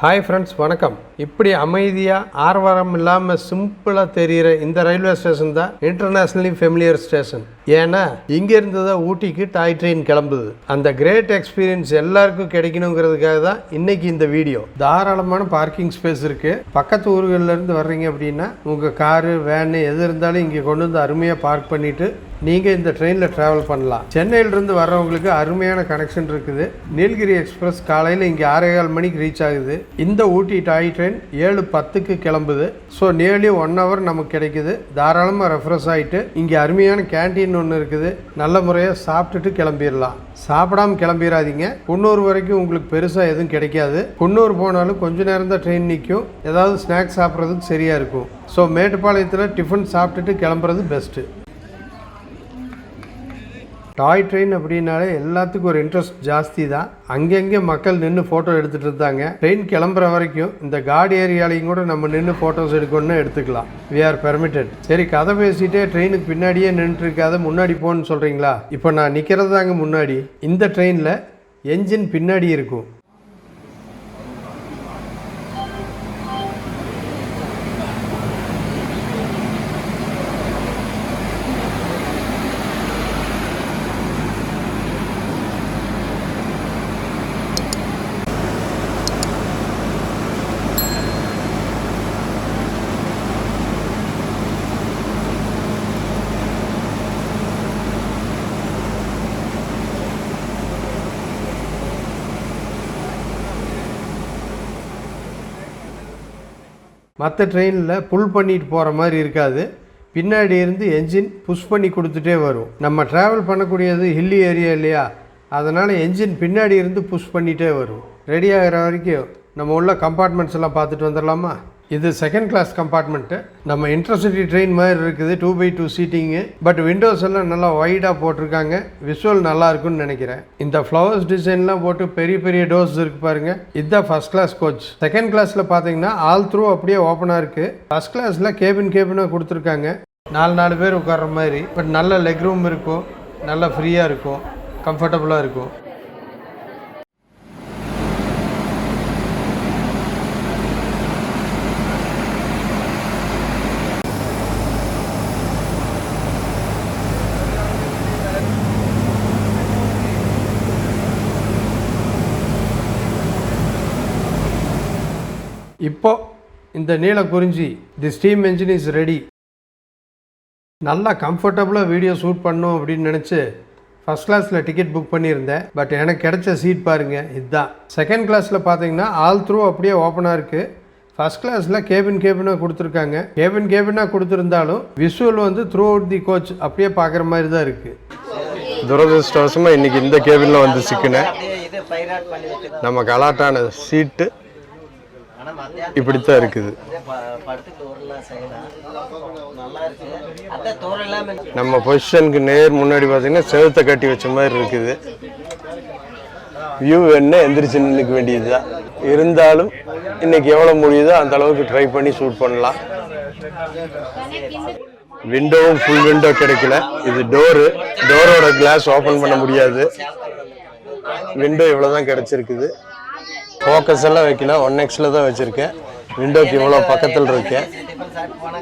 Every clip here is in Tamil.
Hi friends, வணக்கம். இப்படி அமைதியா ஆர்வரம் இல்லாம சிம்பிளா தெரியுற இந்த ரயில்வே ஸ்டேஷன் தான் இன்டர்நேஷனலி ஃபெமிலியர் ஸ்டேஷன். ஏன்னா இங்க இருந்து தான் ஊட்டிக்கு டாய் ட்ரெயின் கிளம்புது. அந்த கிரேட் எக்ஸ்பீரியன்ஸ் எல்லாருக்கும் கிடைக்கணுங்கிறதுக்காக தான் இன்னைக்கு இந்த வீடியோ. தாராளமான பார்க்கிங் ஸ்பேஸ் இருக்கு. பக்கத்து ஊர்கள்ல இருந்து வர்றீங்க அப்படின்னா உங்க காரு வேன் எது இருந்தாலும் இங்க கொண்டு வந்து அருமையா பார்க் பண்ணிட்டு நீங்க இந்த ட்ரெயினில் ட்ராவல் பண்ணலாம். சென்னையிலிருந்து வர்றவங்களுக்கு அருமையான கனெக்ஷன் இருக்குது. நீலகிரி எக்ஸ்பிரஸ் காலையில் இங்கே 6:15 மணிக்கு ரீச் ஆகுது. இந்த ஊட்டி டாய் ட்ரெயின் 7:10க்கு கிளம்புது. ஸோ நியர்லி 1 hour நமக்கு கிடைக்குது. தாராளமாக ரெஃப்ரெஷ் ஆகிட்டு இங்கே அருமையான கேன்டீன் ஒன்று இருக்குது. நல்ல முறையாக சாப்பிட்டுட்டு கிளம்பிடலாம். சாப்பிடாம கிளம்பிடாதீங்க. குன்னூர் வரைக்கும் உங்களுக்கு பெருசாக எதுவும் கிடைக்காது. குன்னூர் போனாலும் கொஞ்ச நேரம் தான் ட்ரெயின் நிற்கும். ஏதாவது ஸ்நாக்ஸ் சாப்பிட்றதுக்கு சரியாக இருக்கும். ஸோ மேட்டுப்பாளையத்தில் டிஃபன் சாப்பிட்டுட்டு கிளம்புறது பெஸ்ட்டு. டாய் ட்ரெயின் அப்படின்னாலே எல்லாத்துக்கும் ஒரு இன்ட்ரெஸ்ட் ஜாஸ்தி தான். அங்கங்கே மக்கள் நின்று ஃபோட்டோ எடுத்துகிட்டு இருந்தாங்க. ட்ரெயின் கிளம்புற வரைக்கும் இந்த கார்டு ஏரியாலையும் கூட நம்ம நின்று ஃபோட்டோஸ் எடுக்கணும்னு எடுத்துக்கலாம். We are permitted. சரி, கதை பேசிகிட்டே ட்ரெயினுக்கு பின்னாடியே நின்றுட்டு இருக்காத, முன்னாடி போகணுன்னு சொல்கிறீங்களா? இப்போ நான் நிற்கிறது தாங்க முன்னாடி. இந்த ட்ரெயினில் என்ஜின் பின்னாடி இருக்கும். மற்ற ட்ரெயினில் புல் பண்ணிட்டு போகிற மாதிரி இருக்காது. பின்னாடி இருந்து என்ஜின் புஷ் பண்ணி கொடுத்துட்டே வரும். நம்ம ட்ராவல் பண்ணக்கூடியது ஹில்லி ஏரியா இல்லையா, அதனால் என்ஜின் பின்னாடி இருந்து புஷ் பண்ணிகிட்டே வரும். ரெடி ஆகிற வரைக்கும் நம்ம உள்ள கம்பார்ட்மெண்ட்ஸ் எல்லாம் பார்த்துட்டு வந்துடலாமா? இது செகண்ட் கிளாஸ் கம்பார்ட்மெண்ட்டு. நம்ம இன்டர்சிட்டி ட்ரெயின் மாதிரி இருக்குது. 2x2 cheating. பட் விண்டோஸ் எல்லாம் நல்லா வைடாக போட்டிருக்காங்க. விஷுவல் நல்லா இருக்குன்னு நினைக்கிறேன். இந்த ஃப்ளவர்ஸ் டிசைன்லாம் போட்டு பெரிய பெரிய டோர்ஸ் இருக்கு பாருங்க. இதுதான் ஃபர்ஸ்ட் கிளாஸ் கோச். செகண்ட் கிளாஸில் பார்த்தீங்கன்னா ஆல் த்ரூ அப்படியே ஓப்பனாக இருக்குது. ஃபர்ஸ்ட் கிளாஸில் கேபினாக கொடுத்துருக்காங்க. 4 பேர் உட்கார்ற மாதிரி. பட் நல்ல லெக் ரூம் இருக்கும். நல்லா ஃப்ரீயாக இருக்கும். கம்ஃபர்டபுளாக இருக்கும். இப்போ இந்த நீல குறிஞ்சி தி ஸ்டீம் என்ஜின் இஸ் ரெடி. நல்லா கம்ஃபர்டபுளாக வீடியோ ஷூட் பண்ணும் அப்படின்னு நினச்சி ஃபஸ்ட் கிளாஸில் டிக்கெட் புக் பண்ணியிருந்தேன். பட் எனக்கு கிடைச்ச சீட் பாருங்கள், இதுதான். செகண்ட் கிளாஸில் பார்த்தீங்கன்னா ஆல் த்ரூ அப்படியே ஓப்பனாக இருக்குது. ஃபஸ்ட் கிளாஸில் கேபினாக கொடுத்துருக்காங்க. கேபினாக கொடுத்துருந்தாலும் விஷுவல் வந்து த்ரூ அவுட் தி கோச் அப்படியே பார்க்குற மாதிரி தான் இருக்குது. துரதிருஷ்டவசமாக இன்றைக்கி இந்த கேபினில் வந்து சிக்கினேன். நம்ம கலாட்டான சீட்டு இப்படித்தான் இருக்குது. நம்ம பொசிஷனுக்கு நேர் முன்னாடி பார்த்தீங்கன்னா செவத்தை கட்டி வச்ச மாதிரி இருக்குது. வியூ என்ன எந்திரிச்சு நின்றுக்க வேண்டியது தான். இருந்தாலும் இன்னைக்கு எவ்வளோ முடியுதோ அந்த அளவுக்கு ட்ரை பண்ணி ஷூட் பண்ணலாம். விண்டோவும் ஃபுல் விண்டோ கிடைக்கல. இது டோரோட கிளாஸ் ஓப்பன் பண்ண முடியாது. விண்டோ இவ்வளோதான் கிடைச்சிருக்குது. ஃபோக்கஸ் எல்லாம் வைக்கல, 1x தான் வச்சுருக்கேன். விண்டோக்கு இவ்வளோ பக்கத்தில் இருக்கேன்.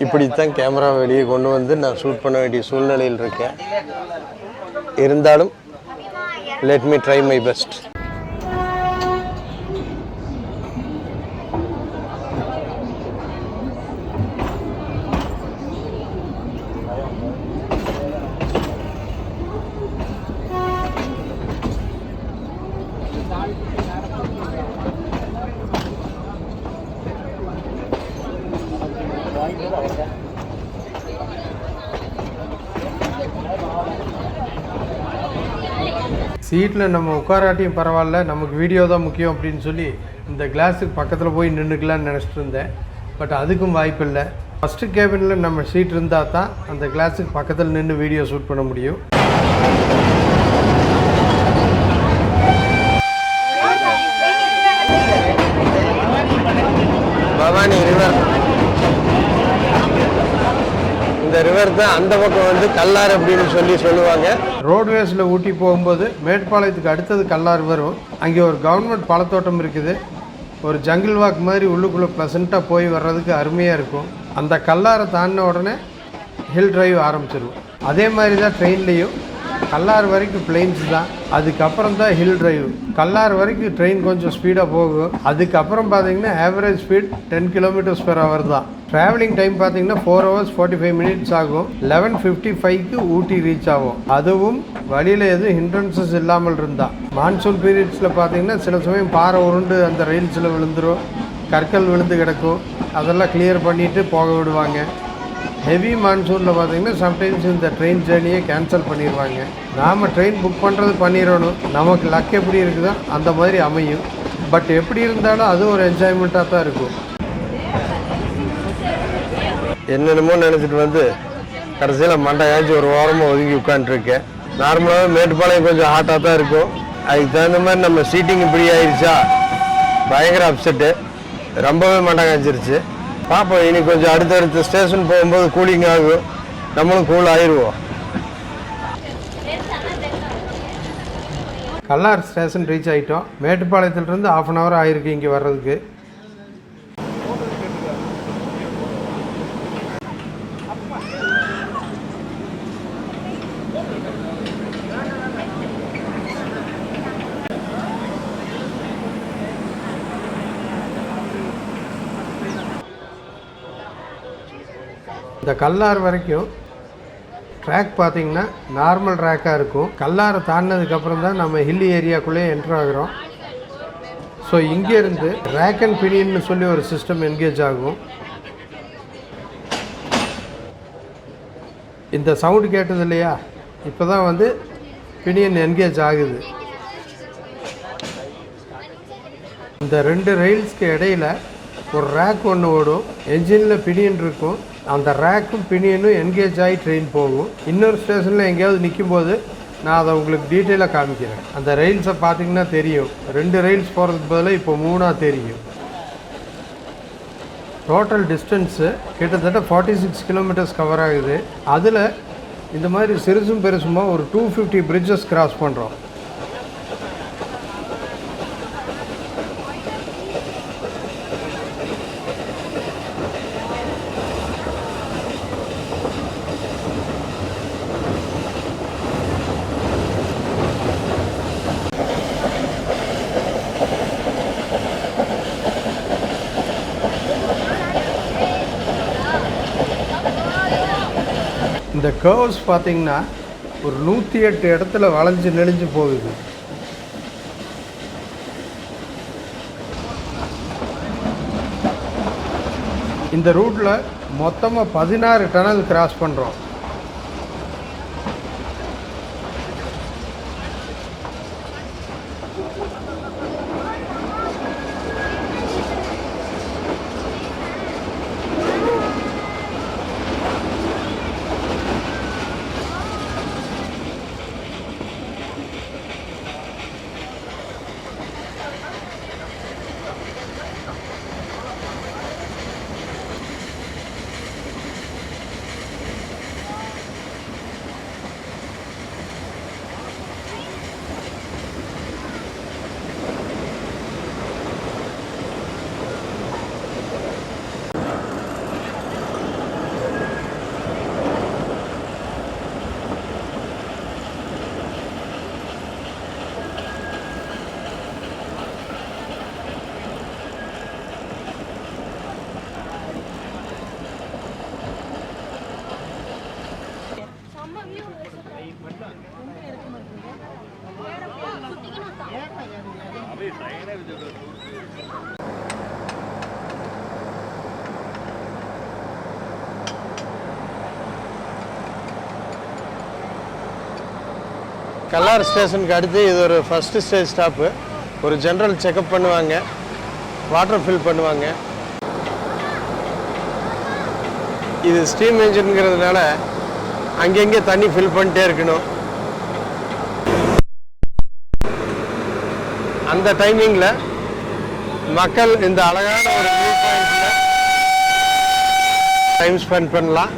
இப்படித்தான் கேமரா வெளியே கொண்டு வந்து நான் ஷூட் பண்ண வேண்டிய சூழ்நிலையில் இருக்கேன். இருந்தாலும் let me try my best. சீட்டில் நம்ம உட்காராட்டியும் பரவாயில்ல, நமக்கு வீடியோ தான் முக்கியம் அப்படின்னு சொல்லி இந்த கிளாஸுக்கு பக்கத்தில் போய் நின்றுக்கலான்னு நினச்சிட்டு இருந்தேன். பட் அதுக்கும் வாய்ப்பு இல்லை. ஃபஸ்ட்டு கேபினில் நம்ம சீட் இருந்தால் தான் அந்த கிளாஸுக்கு பக்கத்தில் நின்று வீடியோ ஷூட் பண்ண முடியும். பவானி ரிவர், இந்த ரிவர் தான் அந்த பக்கம் வந்து கல்லாறு அப்படின்னு சொல்லுவாங்க. ரோட்வேஸில் ஊட்டி போகும்போது மேட்டுப்பாளையத்துக்கு அடுத்தது கல்லாறு வரும். அங்கே ஒரு கவர்மெண்ட் பழத்தோட்டம் இருக்குது. ஒரு ஜங்கிள் வாக் மாதிரி உள்ளுக்குள்ளே ப்ளசண்ட்டாக போய் வர்றதுக்கு அருமையாக இருக்கும். அந்த கல்லாரை தாண்டின உடனே ஹில் டிரைவ் ஆரம்பிச்சிடும். அதே மாதிரி தான் ட்ரெயின்லேயும் கல்லார் வரைக்கும் பிளெயின்ஸ் தான், அதுக்கப்புறம் தான் ஹில் டிரைவ். கல்லார் வரைக்கும் ட்ரெயின் கொஞ்சம் ஸ்பீடாக போகும். அதுக்கப்புறம் பார்த்தீங்கன்னா ஆவரேஜ் ஸ்பீட் 10 km/h தான். ட்ராவலிங் டைம் பார்த்தீங்கன்னா 4 hours 45 minutes ஆகும். 11:55க்கு ஊட்டி ரீச் ஆகும். அதுவும் வழியில் எதுவும் ஹிண்ட்ரன்சஸ் இல்லாமல் இருந்தால். மான்சூன் பீரியட்ஸில் பார்த்தீங்கன்னா சில சமயம் பாறை உருண்டு அந்த ரயில்ஸில் விழுந்துடும், கற்கள் விழுந்து கிடக்கும். அதெல்லாம் கிளியர் பண்ணிவிட்டு போக விடுவாங்க. ஹெவி மான்சூனில் பார்த்தீங்கன்னா சம்டைம்ஸ் இந்த ட்ரெயின் ஜேர்னியை கேன்சல் பண்ணிடுவாங்க. நாம் ட்ரெயின் புக் பண்ணுறது பண்ணிடணும். நமக்கு லக் எப்படி இருக்குதோ அந்த மாதிரி அமையும். பட் எப்படி இருந்தாலும் அது ஒரு என்ஜாய்மெண்ட்டாக தான் இருக்கும். என்னென்னமோ நினச்சிட்டு வந்து கடைசியில் மண்டை காய்ச்சி ஒரு ஓரமாக ஒதுங்கி உட்காந்துருக்கேன். நார்மலாகவே மேட்டுப்பாளையம் கொஞ்சம் ஹாட்டாக தான் இருக்கும். அதுக்கு தகுந்த மாதிரி நம்ம சீட்டிங் இப்படி ஆயிடுச்சா பயங்கர அப்செட்டு, ரொம்பவே மண்டை காய்ச்சிருச்சு. பார்ப்போம், இனி கொஞ்சம் அடுத்தடுத்த ஸ்டேஷன் போகும்போது கூலிங் ஆகும், நம்மளும் கூல் ஆயிடுவோம். கல்லார் ஸ்டேஷன் ரீச் ஆகிட்டோம். மேட்டுப்பாளையத்துலேருந்து 1/2 hour ஆயிருக்கு இங்கே வர்றதுக்கு. இந்த கல்லார் வரைக்கும் ட்ராக் பார்த்திங்கன்னா நார்மல் ட்ராக்காக இருக்கும். கல்லாரை தாண்டினதுக்கப்புறம் தான் நம்ம ஹில்லி ஏரியாக்குள்ளேயே என்ட்ரு ஆகிறோம். ஸோ இங்கேருந்து ரேக் அண்ட் பினியன்னு சொல்லி ஒரு சிஸ்டம் என்கேஜ் ஆகும். இந்த சவுண்டு கேட்டது இல்லையா, இப்போ தான் வந்து பினியன் என்கேஜ் ஆகுது. இந்த 2 ரயில்ஸ்க்கு இடையில் ஒரு ரேக் ஒன்று ஓடும். என்ஜினில் பினியன் இருக்கும். அந்த ரேக்கும் பினியனும் என்கேஜ் ஆகி ட்ரெயின் போகும். இன்னொரு ஸ்டேஷனில் எங்கேயாவது நிற்கும்போது நான் அதை உங்களுக்கு டீட்டெயிலாக காமிக்கிறேன். அந்த ரயில்ஸை பார்த்திங்கன்னா தெரியும். 2 ரயில்ஸ் போகிறதுக்கு பதிலாக இப்போ 3ஆக தெரியும். டோட்டல் டிஸ்டன்ஸு கிட்டத்தட்ட 46 kilometers கவர் ஆகுது. அதில் இந்த மாதிரி சிறுசும் பெருசுமா ஒரு 250 bridges கிராஸ் பண்ணுறோம். இந்த கர்வ்ஸ் பார்த்திங்கன்னா ஒரு 108 இடத்துல வளைஞ்சு நெளிஞ்சு போகுது. இந்த ரூட்டில் மொத்தமாக 16 டனல் கிராஸ் பண்ணுறோம். கல்லார் ஸ்டேஷனுக்கு அடுத்து இது ஒரு ஃபஸ்ட்டு ஸ்டேஜ் ஸ்டாப்பு. ஒரு ஜென்ரல் செக்கப் பண்ணுவாங்க, வாட்டர் ஃபில் பண்ணுவாங்க. இது ஸ்டீம் என்ஜின்ங்கிறதுனால அங்கங்கே தண்ணி ஃபில் பண்ணிட்டே இருக்கணும். அந்த டைமிங்கில் மக்கள் இந்த அழகான ஒரு வியூ பாயிண்ட்டில் டைம் ஸ்பெண்ட் பண்ணலாம்.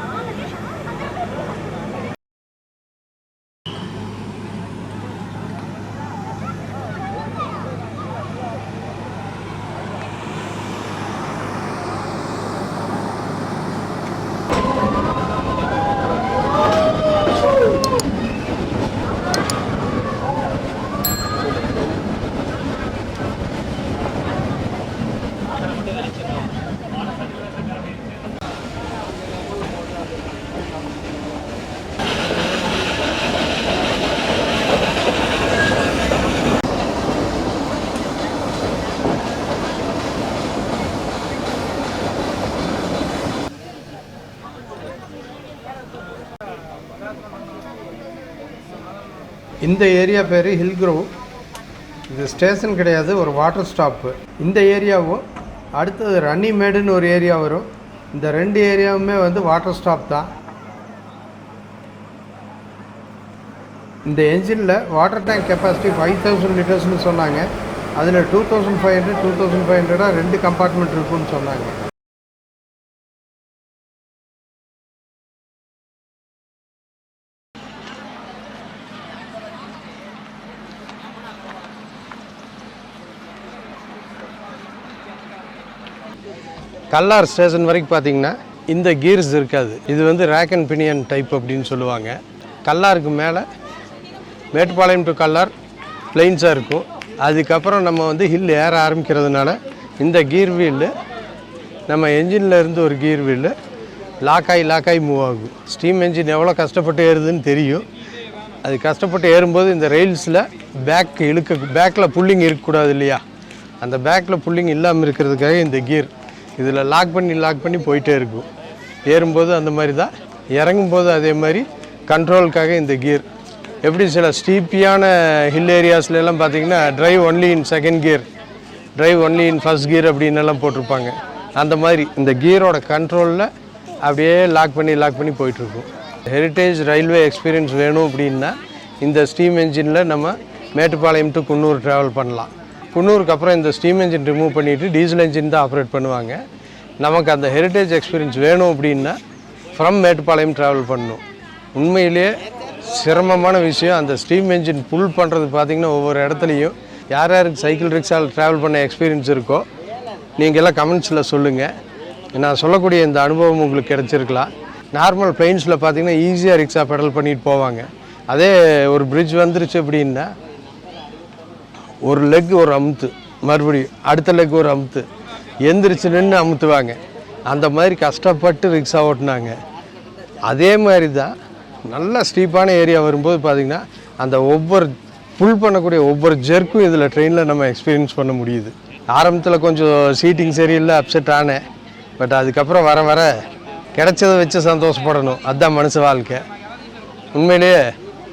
இந்த ஏரியா பேர் ஹில் க்ரோவ். இது ஸ்டேஷன் கிடையாது, ஒரு வாட்டர் ஸ்டாப்பு. இந்த ஏரியாவும் அடுத்தது ரன்னிமேடுன்னு ஒரு ஏரியா வரும். இந்த ரெண்டு ஏரியாவுமே வந்து வாட்டர் ஸ்டாப் தான். இந்த என்ஜினில் வாட்டர் டேங்க் கெப்பாசிட்டி 5000 லிட்டர்ஸ்னு சொன்னாங்க. அதில் 2500 ரெண்டு கம்பார்ட்மெண்ட் இருக்குன்னு சொன்னாங்க. கல்லார் ஸ்டேஷன் வரைக்கும் பார்த்தீங்கன்னா இந்த கீர்ஸ் இருக்காது. இது வந்து ரேக் அண்ட் பினியன் டைப் அப்படின்னு சொல்லுவாங்க. கல்லாருக்கு மேலே மேட்டுப்பாளையம் டு கல்லார் பிளெயின்ஸாக இருக்கும். அதுக்கப்புறம் நம்ம வந்து ஹில் ஏற ஆரம்பிக்கிறதுனால இந்த கீர் வீலு நம்ம என்ஜினில் இருந்து ஒரு கீர் வீலு லாக்காய் மூவ் ஆகும். ஸ்டீம் என்ஜின் எவ்வளோ கஷ்டப்பட்டு ஏறுதுன்னு தெரியும். அது கஷ்டப்பட்டு ஏறும்போது இந்த ரெயில்ஸில் பேக்கில் புல்லிங் இருக்கக்கூடாது இல்லையா, அந்த பேக்கில் புல்லிங் இல்லாமல் இருக்கிறதுக்காக இந்த கீர் இதில் லாக் பண்ணி போயிட்டே இருக்கும். ஏறும்போது அந்த மாதிரி தான், இறங்கும்போது அதே மாதிரி கண்ட்ரோலுக்காக இந்த கீர். எப்படி சில ஸ்டீப்பியான ஹில் ஏரியாஸ்லாம் பார்த்தீங்கன்னா drive only in second gear, drive only in first gear அப்படின்னு எல்லாம் போட்டிருப்பாங்க. அந்த மாதிரி இந்த கியரோட கண்ட்ரோலில் அப்படியே லாக் பண்ணி போயிட்டுருக்கும். ஹெரிட்டேஜ் ரயில்வே எக்ஸ்பீரியன்ஸ் வேணும் அப்படின்னா இந்த ஸ்டீம் என்ஜினில் நம்ம மேட்டுப்பாளையம் டு குன்னூர் ட்ராவல் பண்ணலாம். குன்னூருக்கு அப்புறம் இந்த ஸ்டீம் என்ஜின் ரிமூவ் பண்ணிவிட்டு டீசல் என்ஜின் தான் ஆப்ரேட் பண்ணுவாங்க. நமக்கு அந்த ஹெரிட்டேஜ் எக்ஸ்பீரியன்ஸ் வேணும் அப்படின்னா ஃப்ரம் மேட்டுப்பாளையம் ட்ராவல் பண்ணணும். உண்மையிலேயே சிரமமான விஷயம். அந்த ஸ்டீம் என்ஜின் புல் பண்ணுறது பார்த்திங்கன்னா ஒவ்வொரு இடத்துலையும் யாருக்கு சைக்கிள் ரிக்ஷாவில் ட்ராவல் பண்ண எக்ஸ்பீரியன்ஸ் இருக்கோ நீங்கள் எல்லாம் கமெண்ட்ஸில் சொல்லுங்கள். நான் சொல்லக்கூடிய இந்த அனுபவம் உங்களுக்கு கிடச்சிருக்கலாம். நார்மல் பிளெயின்ஸில் பார்த்திங்கன்னா ஈஸியாக ரிக்ஷா பெடல் பண்ணிட்டு போவாங்க. அதே ஒரு பிரிட்ஜ் வந்துருச்சு அப்படின்னா ஒரு லெக் ஒரு அமுத்து, மறுபடியும் அடுத்த லெக் ஒரு அமுத்து, எந்திரிச்சு நின்று அமுத்துவாங்க. அந்த மாதிரி கஷ்டப்பட்டு ரிக்ஷா ஓட்டினாங்க. அதே மாதிரி தான் நல்ல ஸ்டீப்பான ஏரியா வரும்போது பார்த்திங்கன்னா அந்த ஒவ்வொரு புல் பண்ணக்கூடிய ஒவ்வொரு ஜெர்க்கும் இதில் ட்ரெயினில் நம்ம எக்ஸ்பீரியன்ஸ் பண்ண முடியுது. ஆரம்பத்தில் கொஞ்சம் சீட்டிங் சரியில்லை, அப்செட் ஆனேன். பட் அதுக்கப்புறம் வர கிடைச்சதை வச்சு சந்தோஷப்படணும். அதுதான் மனுஷ வாழ்க்கை. உண்மையிலேயே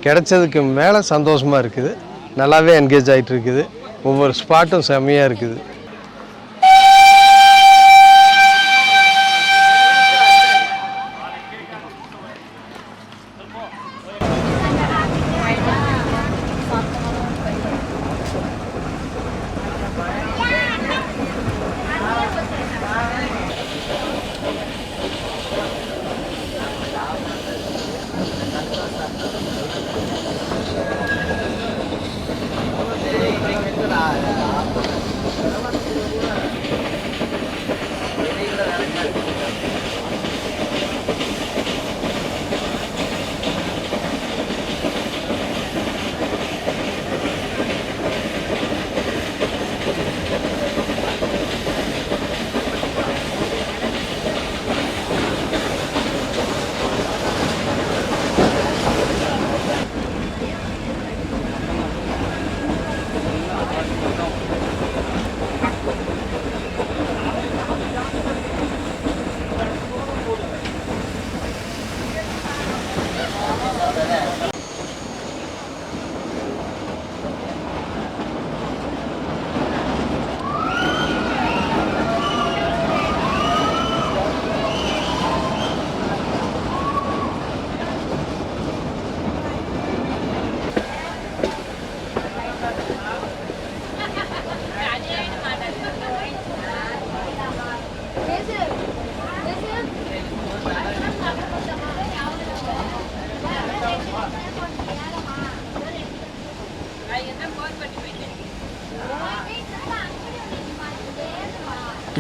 கிடைச்சதுக்கு மேலே சந்தோஷமாக இருக்குது. நல்லாவே என்கேஜ் ஆகிட்டு இருக்குது. ஒவ்வொரு ஸ்பாட்டும் செம்மையாக இருக்குது.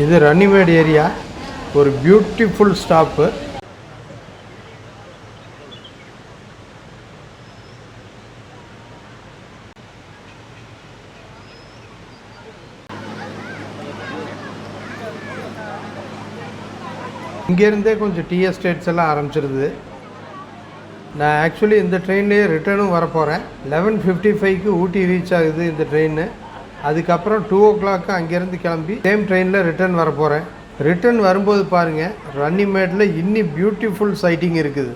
இது ரன்னிமேட் ஏரியா, ஒரு பியூட்டிஃபுல் ஸ்டாப்பு. இங்கேருந்தே கொஞ்சம் டீ எஸ்டேட்ஸ் எல்லாம் ஆரம்பிச்சிருது. நான் ஆக்சுவலி இந்த ட்ரெயின்லேயே ரிட்டர்னும் வரப்போகிறேன். 11:55க்கு ஊட்டி ரீச் ஆகுது இந்த ட்ரெயின். அதுக்கப்புறம் 2 o'clock அங்கேருந்து கிளம்பி சேம் ட்ரெயினில் ரிட்டர்ன் வரப்போகிறேன். ரிட்டர்ன் வரும்போது பாருங்கள், ரன்னிமேட்டில் இன்னி பியூட்டிஃபுல் சைட்டிங் இருக்குது.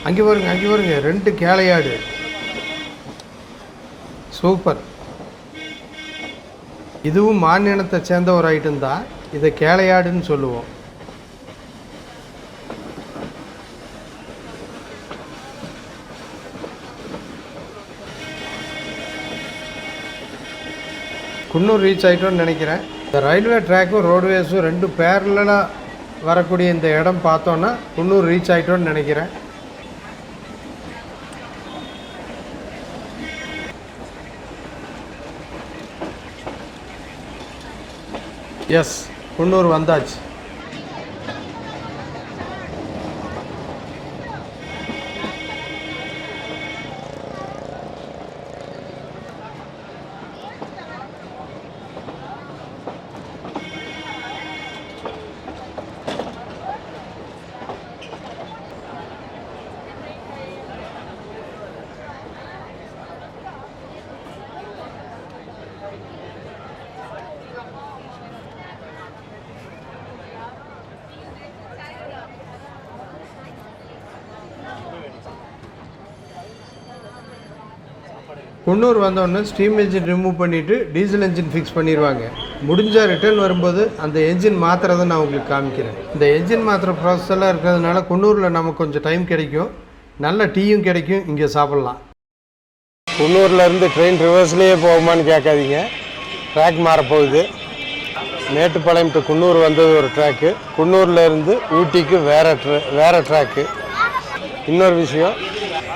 அங்கே பாருங்க 2 கேளையாடு. சூப்பர். இதுவும் மாநிலத்தை சேர்ந்த ஒரு ஐட்டம் தான். இதை கேளையாடுன்னு சொல்லுவோம். குன்னூர் ரீச் ஆகிட்டோன்னு நினைக்கிறேன். இந்த ரயில்வே ட்ராக்கும் ரோடுவேஸும் 2 பேரலாக வரக்கூடிய இந்த இடம் பார்த்தோன்னா குன்னூர் ரீச் ஆகிட்டோன்னு நினைக்கிறேன். எஸ், குன்னூர் வந்தாச்சு. குன்னூர் வந்தோடனே ஸ்டீம் என்ஜின் ரிமூவ் பண்ணிவிட்டு டீசல் என்ஜின் ஃபிக்ஸ் பண்ணிடுவாங்க. முடிஞ்சால் ரிட்டர்ன் வரும்போது அந்த என்ஜின் மாற்றுறதை நான் உங்களுக்கு காமிக்கிறேன். இந்த என்ஜின் மாற்றுற ப்ராசஸ் எல்லாம் இருக்கிறதுனால குன்னூரில் நமக்கு கொஞ்சம் டைம் கிடைக்கும், நல்ல டீயும் கிடைக்கும், இங்கே சாப்பிட்லாம். குன்னூர்லேருந்து ட்ரெயின் ரிவர்ஸ்லேயே போகுமான்னு கேட்காதீங்க, ட்ராக் மாறப்போகுது. மேட்டுப்பாளையம் டு குன்னூர் வந்தது ஒரு ட்ராக்கு, குன்னூர்லேருந்து ஊட்டிக்கு வேறு ட்ராக்கு. இன்னொரு விஷயம்,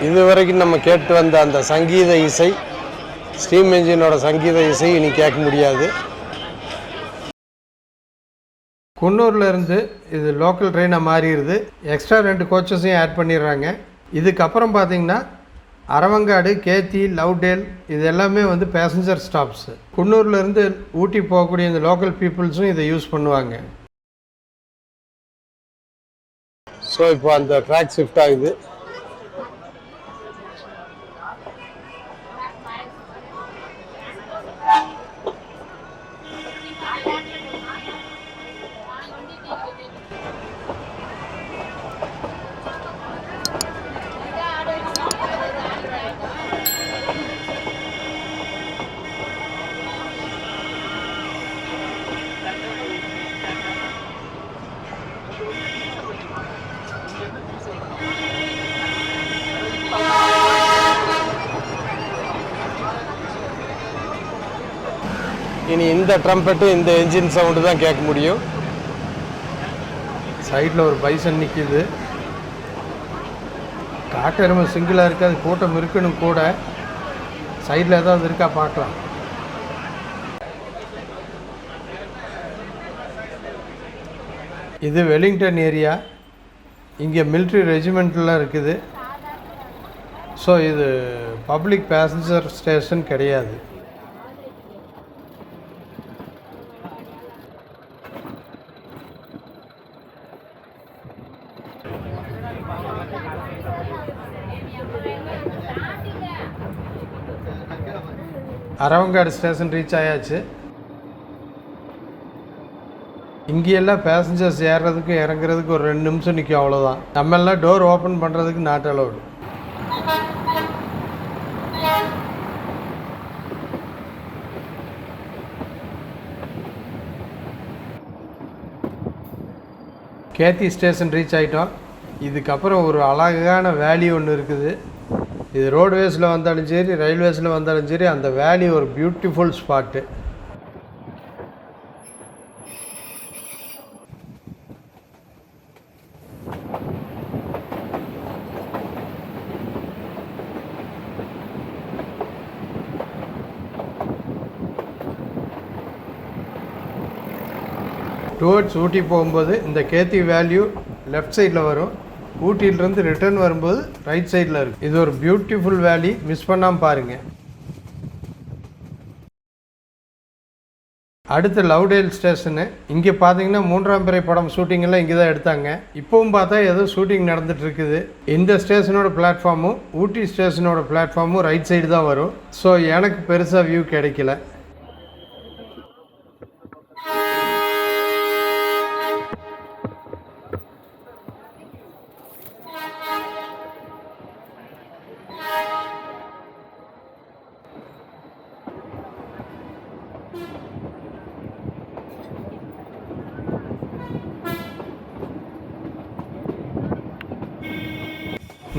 இது வரைக்கும் நம்ம கேட்டு வந்த அந்த சங்கீத இசை, ஸ்டீம் என்ஜினோட சங்கீத இசை இனி கேட்க முடியாது. குன்னூரில் இருந்து இது லோக்கல் ட்ரெயினாக மாறிடுது. எக்ஸ்ட்ரா 2 கோச்சஸையும் ஆட் பண்ணிடுறாங்க. இதுக்கப்புறம் பார்த்திங்கன்னா அரவங்காடு, கேத்தி, லவ்டேல் இது எல்லாமே வந்து பேசஞ்சர் ஸ்டாப்ஸு. குன்னூர்லேருந்து ஊட்டி போகக்கூடிய இந்த லோக்கல் பீப்புள்ஸும் இதை யூஸ் பண்ணுவாங்க. ஸோ இப்போ அந்த ட்ராக் ஷிஃப்ட் ஆகுது. இனி இந்த ட்ரம்பெட்டும் இந்த என்ஜின் சவுண்டு தான் கேட்க முடியும். சைடில் ஒரு பைசன் நிற்கிது. காட்டெருமை சிங்கிளாக இருக்குது, அது கூட்டம் இருக்குன்னு கூட. சைடில் ஏதாவது இருக்கா பார்க்கலாம். இது வெலிங்டன் ஏரியா. இங்கே மிலிட்ரி ரெஜிமெண்ட்லாம் இருக்குது. ஸோ இது பப்ளிக் பேசஞ்சர் ஸ்டேஷன் கிடையாது. அரவங்காடு ஸ்டேஷன் ரீச் ஆயாச்சு. இங்கெல்லாம் பேசஞ்சர்ஸ் ஏறுறதுக்கு இறங்குறதுக்கு ஒரு 2 நிமிஷம் நிற்கும், அவ்வளோதான். நம்ம எல்லாம் டோர் ஓப்பன் பண்ணுறதுக்கு not allowed. Ketti station reach ஆகிட்டோம். இதுக்கப்புறம் ஒரு அழகான வேலி ஒன்று இருக்குது. இது ரோட்வேஸில் வந்தாலும் சரி, ரயில்வேஸில் வந்தாலும் சரி, அந்த வேலி ஒரு பியூட்டிஃபுல் ஸ்பாட்டு. டுவர்ட்ஸ் ஊட்டி போகும்போது இந்த கேத்தி வேல்யூ லெஃப்ட் சைடில் வரும். ஊட்டியிலிருந்து ரிட்டர்ன் வரும்போது ரைட் சைடில் இருக்குது. இது ஒரு பியூட்டிஃபுல் வேலி, மிஸ் பண்ணாமல் பாருங்கள். அடுத்து லவ்டேல் ஸ்டேஷனு. இங்கே பார்த்தீங்கன்னா 3ஆம் பிறை படம் ஷூட்டிங்கெல்லாம் இங்கே தான் எடுத்தாங்க. இப்போவும் பார்த்தா ஏதோ ஷூட்டிங் நடந்துகிட்ருக்குது. இந்த ஸ்டேஷனோட பிளாட்ஃபார்மும் ஊட்டி ஸ்டேஷனோட பிளாட்ஃபார்மும் ரைட் சைடு தான் வரும். ஸோ எனக்கு பெருசாக வியூ கிடைக்கல.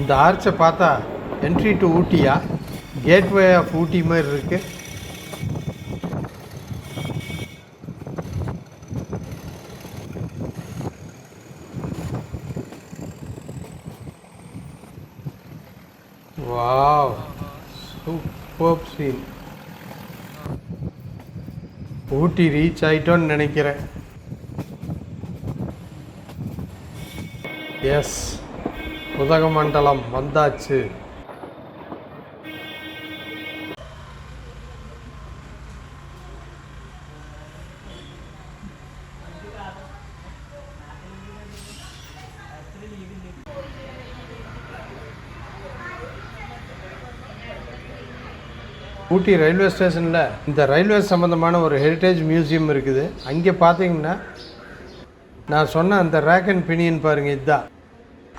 இந்த ஆர்ச்சை பார்த்தா என்ட்ரி டு ஊட்டியா, கேட்வே ஆஃப் ஊட்டி மாதிரி இருக்குது. Wow, super scene. Ooty reach ஆகிட்டோன்னு நினைக்கிறேன். எஸ், உதகமண்டலம் வந்தாச்சு. ஊட்டி ரயில்வே ஸ்டேஷனில் இந்த ரயில்வே சம்மந்தமான ஒரு ஹெரிட்டேஜ் மியூசியம் இருக்குது. அங்கே பார்த்தீங்கன்னா நான் சொன்ன அந்த ரேக் அண்ட் பினியன் பாருங்கள், இதுதான்.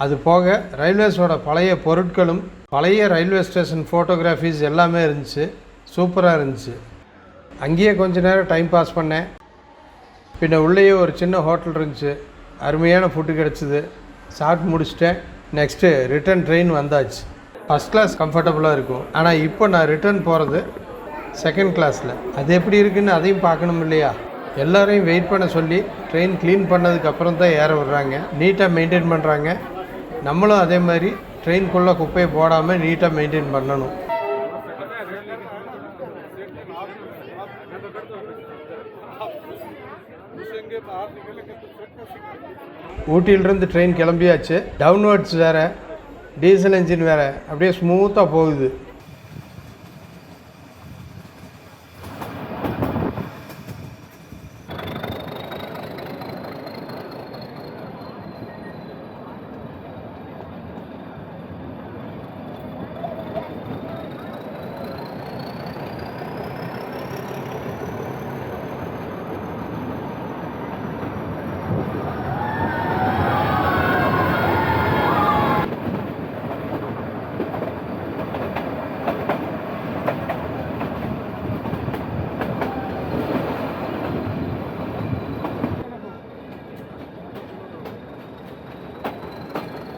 அது போக ரயில்வேஸோட பழைய பொருட்களும் பழைய ரயில்வே ஸ்டேஷன் ஃபோட்டோகிராஃபிஸ் எல்லாமே இருந்துச்சு. சூப்பராக இருந்துச்சு. அங்கேயே கொஞ்ச நேரம் டைம் பாஸ் பண்ணேன். பின்ன உள்ளேயே ஒரு சின்ன ஹோட்டல் இருந்துச்சு. அருமையான ஃபுட்டு கிடச்சிது. சாப்பிட்டு முடிச்சிட்டேன். நெக்ஸ்ட்டு ரிட்டன் ட்ரெயின் வந்தாச்சு. ஃபஸ்ட் கிளாஸ் கம்ஃபர்டபுளாக இருக்கும். ஆனால் இப்போ நான் ரிட்டர்ன் போகிறது செகண்ட் கிளாஸில். அது எப்படி இருக்குதுன்னு அதையும் பார்க்கணும் இல்லையா? எல்லோரையும் வெயிட் பண்ண சொல்லி ட்ரெயின் க்ளீன் பண்ணதுக்கப்புறம் தான் ஏற விடுறாங்க. நீட்டாக மெயின்டைன் பண்ணுறாங்க. நம்மளும் அதே மாதிரி ட்ரெயின்குள்ளே குப்பையை போடாமல் நீட்டாக மெயின்டைன் பண்ணணும். ஊட்டியிலிருந்து ட்ரெயின் கிளம்பியாச்சு. டவுன்வர்ட்ஸ் வேறு, டீசல் என்ஜின் வேறு, அப்படியே ஸ்மூத்தாக போகுது.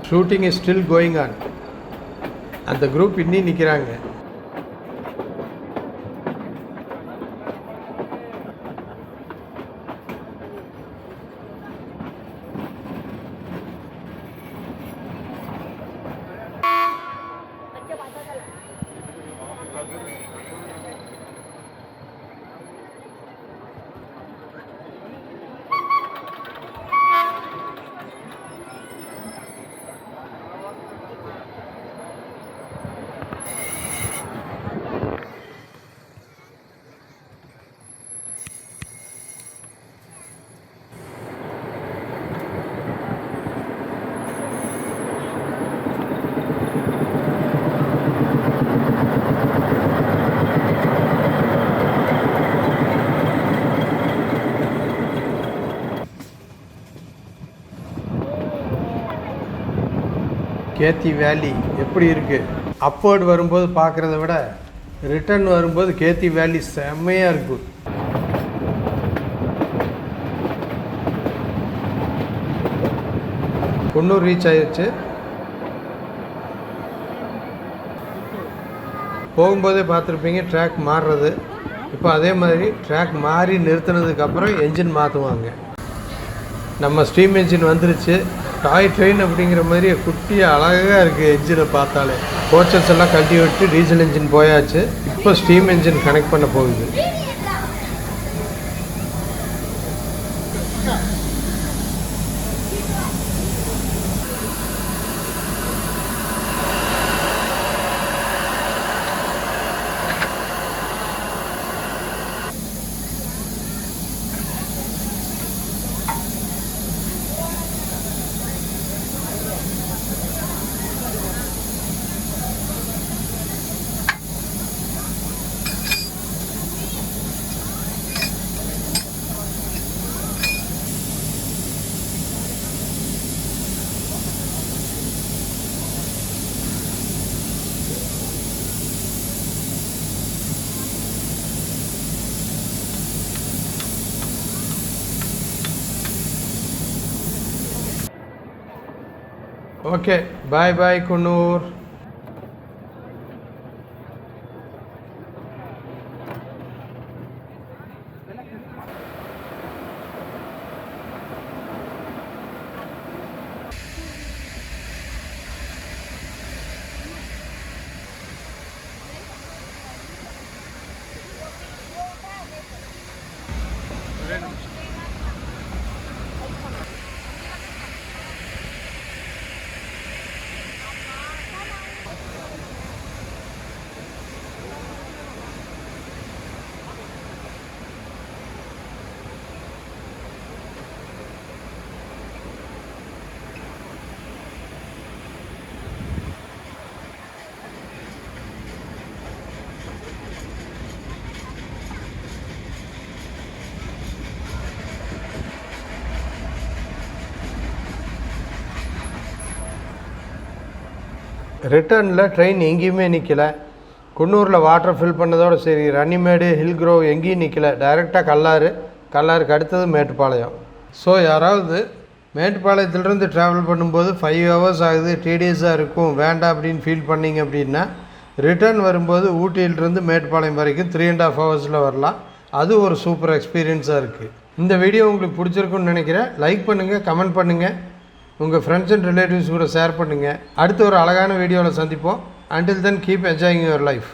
Shooting is still going on. அந்த குரூப் இன்னும் நிற்கிறாங்க. கேத்தி வேலி எப்படி இருக்குது? அப்வர்டு வரும்போது பார்க்குறத விட ரிட்டர்ன் வரும்போது கேத்தி வேலி செம்மையாக இருக்கும். குன்னூர் ரீச் ஆயிடுச்சு. போகும்போதே பார்த்துருப்பீங்க ட்ராக் மாறுறது. இப்போ அதே மாதிரி ட்ராக் மாறி நிறுத்தினதுக்கப்புறம் என்ஜின் மாற்றுவாங்க. நம்ம ஸ்டீம் என்ஜின் வந்துருச்சு. டாய் ட்ரெயின் அப்படிங்கிற மாதிரி குட்டியாக அழகாக இருக்குது. என்ஜினை பார்த்தாலே கோச்சஸ் எல்லாம் கழட்டி விட்டு டீசல் என்ஜின் போயாச்சு. இப்போ ஸ்டீம் என்ஜின் கனெக்ட் பண்ண போகுது. ஓகே, பாய் பாய் குன்னூர். ரிட்டர்னில் ட்ரெயின் எங்கேயுமே நிற்கலை. குன்னூரில் வாட்டர் ஃபில் பண்ணதோடு சரி, ரன்னிமேடு, ஹில் க்ரோவ் எங்கேயும் நிற்கலை. டைரெக்டாக கல்லாருக்கு அடுத்தது மேட்டுப்பாளையம். ஸோ யாராவது மேட்டுப்பாளையத்துலேருந்து ட்ராவல் பண்ணும்போது 5 hours ஆகுது, டீடியஸாக இருக்கும், வேண்டாம் அப்படின்னு ஃபீல் பண்ணிங்க அப்படின்னா ரிட்டர்ன் வரும்போது ஊட்டியிலிருந்து மேட்டுப்பாளையம் வரைக்கும் 3.5 hours வரலாம். அது ஒரு சூப்பர் எக்ஸ்பீரியன்ஸாக இருக்குது. இந்த வீடியோ உங்களுக்கு பிடிச்சிருக்குன்னு நினைக்கிறேன். லைக் பண்ணுங்கள், கமெண்ட் பண்ணுங்கள், உங்கள் ஃப்ரெண்ட்ஸ் அண்ட் ரிலேட்டிவ்ஸ் கூட ஷேர் பண்ணுங்கள். அடுத்து ஒரு அழகான வீடியோவில் சந்திப்போம். Until then, keep enjoying your life.